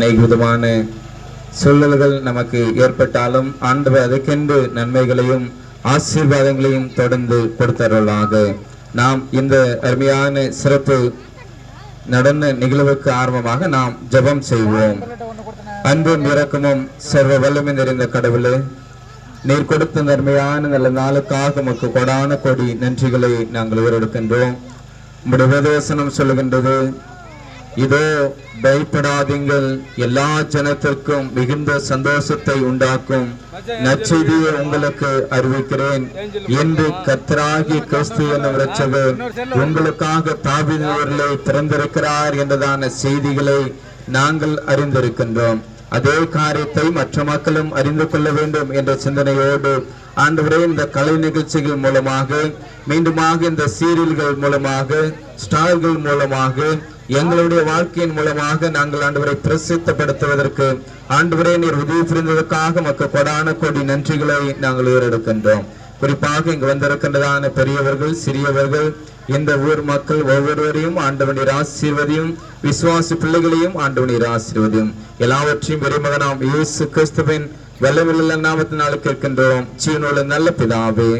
அநேக விதமான சூழல்கள் நமக்கு ஏற்பட்டாலும் ஆண்டவர் அதற்கென்று நன்மைகளையும் ஆசீர்வாதங்களையும் தொடர்ந்து கொடுத்தருளாக. நாம் இந்த அருமையான சிறப்பு நடன நிகழ்வுக்கு ஆர்வமாக நாம் ஜெபம் செய்வோம். அன்பும் இரக்கமும் சர்வ வல்லமை நிறைந்த கடவுளே, நீர் கொடுத்த நன்மையான நல்ல நாளுக்காக உமக்கு கொடான கொடி நன்றிகளை நாங்கள் உயரெடுக்கின்றோம். உம்முடைய வேதவசனம் சொல்லுகின்றது, இதோ பயப்படாதீங்கள், எல்லா ஜனத்திற்கும் மிகுந்த சந்தோஷத்தை உண்டாக்கும் நற்செய்தியை உங்களுக்கு அறிவிக்கிறேன் என்று கர்த்தராகிய கிறிஸ்து என்னும் இரட்சகர் உங்களுக்காக தாவீதிலே பிறந்திருக்கிறார் என்றதான செய்திகளை நாங்கள் அறிந்திருக்கின்றோம். அதே காரியத்தை மற்ற மக்களும் அறிந்து கொள்ள வேண்டும் என்ற சிந்தனையோடு ஆண்டவரே, இந்த கலை நிகழ்ச்சிகள் மூலமாக, மீண்டுமாக இந்த சீரியல்கள் மூலமாக, ஸ்டார்கள் மூலமாக, எங்களுடைய வாழ்க்கையின் மூலமாக நாங்கள் ஆண்டவரை பிரசித்தப்படுத்துவதற்கு ஆண்டவரே நீர் உதவி புரிந்ததற்காக மக்கள் கொடான கொடி நன்றிகளை நாங்கள் உயரெடுக்கின்றோம். குறிப்பாக இங்கு வந்திருக்கின்றதான பெரியவர்கள், சிறியவர்கள், இந்த ஊர் மக்கள் ஒவ்வொருவரையும் ஆண்டவனீர் ஆசீர்வதியும், விசுவாசி பிள்ளைகளையும் ஆண்டவனீர் ஆசீர்வதியும். எல்லாவற்றையும் இறைமகனாம் இயேசு கிறிஸ்துவின் வல்லமையுள்ள நாமத்தினால் கேட்கின்றோம், ஜீவனுள்ள நல்ல பிதாவே,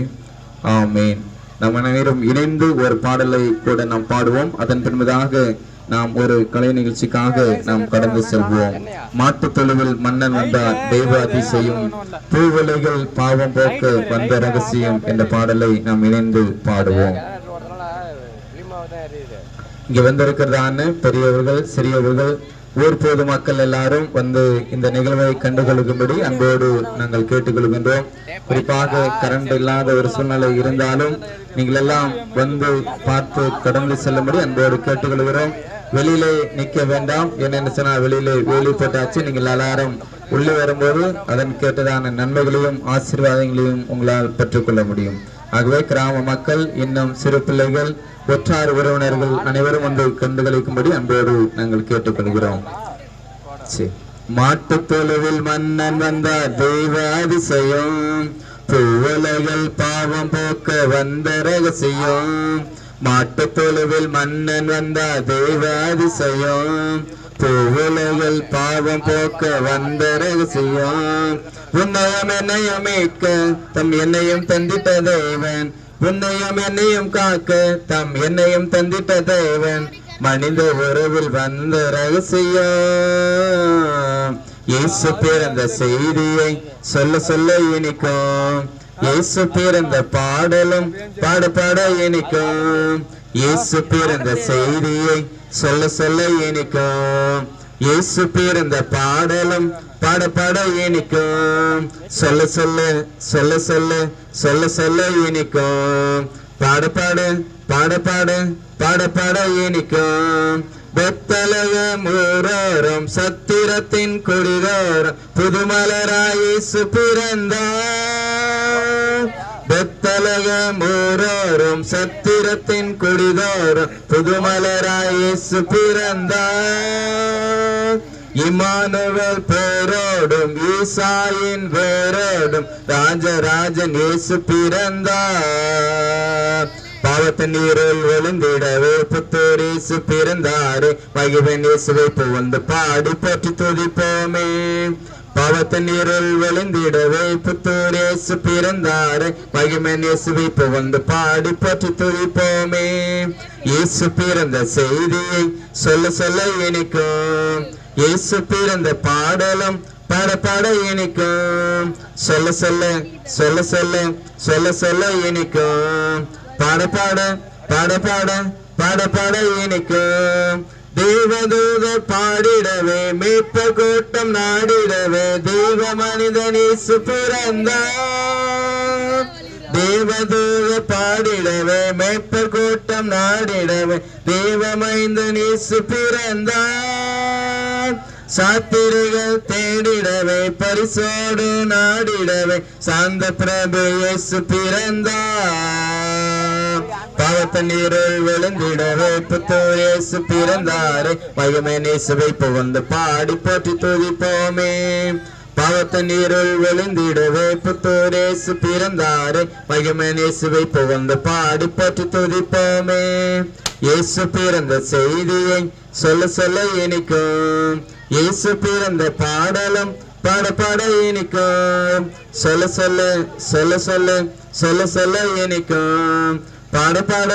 ஆமேன். நம் அனைவரும் இணைந்து ஒரு பாடலை கூட நாம் பாடுவோம். அதன் பின்பதாக நாம் ஒரு கலை நிகழ்ச்சிக்காக நாம் கடந்து செல்வோம். மாட்டு தொழுவில் மன்னன் வந்தார், தெய்வ அதிசயம், பூவலைகள் பாவம் போக்க வந்த ரகசியம் என்ற பாடலை நாம் இணைந்து பாடுவோம். இங்க வந்திருக்கிறதான பெரியவர்கள், சிறியவர்கள், ஊர் பொது மக்கள் எல்லாரும் வந்து இந்த நிகழ்வை கண்டுகொள்ளும்படி அன்போடு நாங்கள் கேட்டுக்கொள்கின்றோம். குறிப்பாக கரண்ட் இல்லாத ஒரு சூழ்நிலை இருந்தாலும் நீங்கள் எல்லாம் வந்து பார்த்து கடந்து செல்லும்படி அன்போடு கேட்டுக்கொள்கிறோம். வெளியிலே நிக்க வேண்டாம். என்னென்னு சொன்னா, வெளியிலே வேலி போட்டாச்சு. நீங்கள் எல்லாரும் உள்ளே வரும்போது அதன் கேட்டதான நன்மைகளையும் ஆசீர்வாதங்களையும் உங்களால் பெற்றுக்கொள்ள முடியும். ஆகவே கிராம மக்கள், இன்னும் சிறு பிள்ளைகள், ஒற்றார் உறவினர்கள் அனைவரும் வந்து கண்டுகளிக்கும்படி அன்போடு நாங்கள் கேட்டுக்கொள்கிறோம். மாட்டு தொழுவில் மன்னன் வந்தார், தெய்வ அதிசயம், பூவலைகள் பாவம் போக்க வந்த ரகசியம். மாட்டு தொழுவில் மன்னன் வந்தார், தெய்வ அதிசயம், பூவலைகள் பாவம் போக்க வந்த ரகசியம். உன்னையும் என்னையும் மீட்க தம் என்னையும் தந்திட்ட தேவன், உன்னையும் என்னையும் காக்க தம் என்னையும் தந்திட்ட தேவன், மனித உறவில் வந்த ரகசியம். இயேசு பிறந்த செய்தியை சொல்ல சொல்ல இனிக்கும், இயேசு பிறந்த பாடலும் பாட பாட இனிக்கும். இயேசு பிறந்த செய்தியை சொல்ல சொல்ல இனிக்கும், இயேசு பிறந்த பாடலும் பாட பாட இனிக்கும். சொல்ல சொல்ல சொல்ல சொல்ல சொல்ல சொல்ல இனிக்கும், பாட பாட பாட பாட பாட பாட இனிக்கும். பெத்தலகம் ஊரோரம் சத்திரத்தின் கொடிதோறும் புதுமலராய் இயேசு பிறந்தார். பெத்தலகம் ஊரோரம் சத்திரத்தின் கொடிதோறும் புதுமலராய் இயேசு பிறந்தார். இமானுவேல் பேரோடும் ஈசாயின் வேரோடும் ராஜராஜன் இயேசு பிறந்தார். பாவத்தின் நீரில் விழுந்திடவே புத்தூர் இயேசு பிறந்தாரே, மகிழ்வன் இயேசுவை புகழ்ந்து பாடி போற்றி துதிப்போமே. பாவத்தின் நீரில் விழுந்திடவே புத்தூர் இயேசு பிறந்தாரே, மகிழ்வன் இயேசுவை புகழ்ந்து பாடி போற்றி துதிப்போமே. இயேசு பிறந்த செய்தியை சொல்ல சொல்ல இனிக்கும், இயேசு பிறந்த பாடலும் பாட பாட இனிக்கும். சொல்ல சொல்ல சொல்ல சொல்ல சொல்ல சொல்ல இனிக்கும், பாட பாட பாட பாட பாட பாட இனிக்கும். தேவதூத பாடிடவே மீட்ப கூட்டம் நாடிடவே தெய்வ மனிதன் இயேசு பிறந்தார். தேவதூத பாடிடவே மீட்ப கூட்டம் நாடிடவே தெய்வ மனிதன் இயேசு பிறந்தார். சாத்திரிகள் தேடிடவே பரிசோடு நாடிடவே சாந்த பிரபு இயேசு பிறந்தார். பாவத்தின் நீரில் விழுந்திடவே புத்தூர் இயேசு பிறந்தாரே, மகிமையின் இயேசுவை புகழ்ந்து பாடி போற்றி துதிப்போமே. பாவத்தின் நீரில் விழுந்திடவே புத்தூர் இயேசு பிறந்தாரே, மகிமையின் இயேசுவை புகழ்ந்து பாடி போற்றி துதிப்போமே. இயேசு பிறந்த செய்தியை சொல்ல சொல்ல இனிக்கும், இயேசு பிறந்த பாடலும் பாட பாட இனிக்கும், சொல்ல சொல்ல சொல்ல சொல்ல சொல்ல சொல்ல இனிக்கும், பாட பாட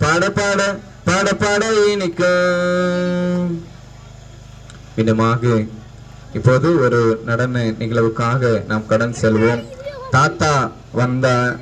பாட பாட பாட பாட இனிக்கும். மீண்டுமாக இப்போது ஒரு நடன நிகழ்வுக்காக நாம் கடன் செல்வோம். தாத்தா வந்தா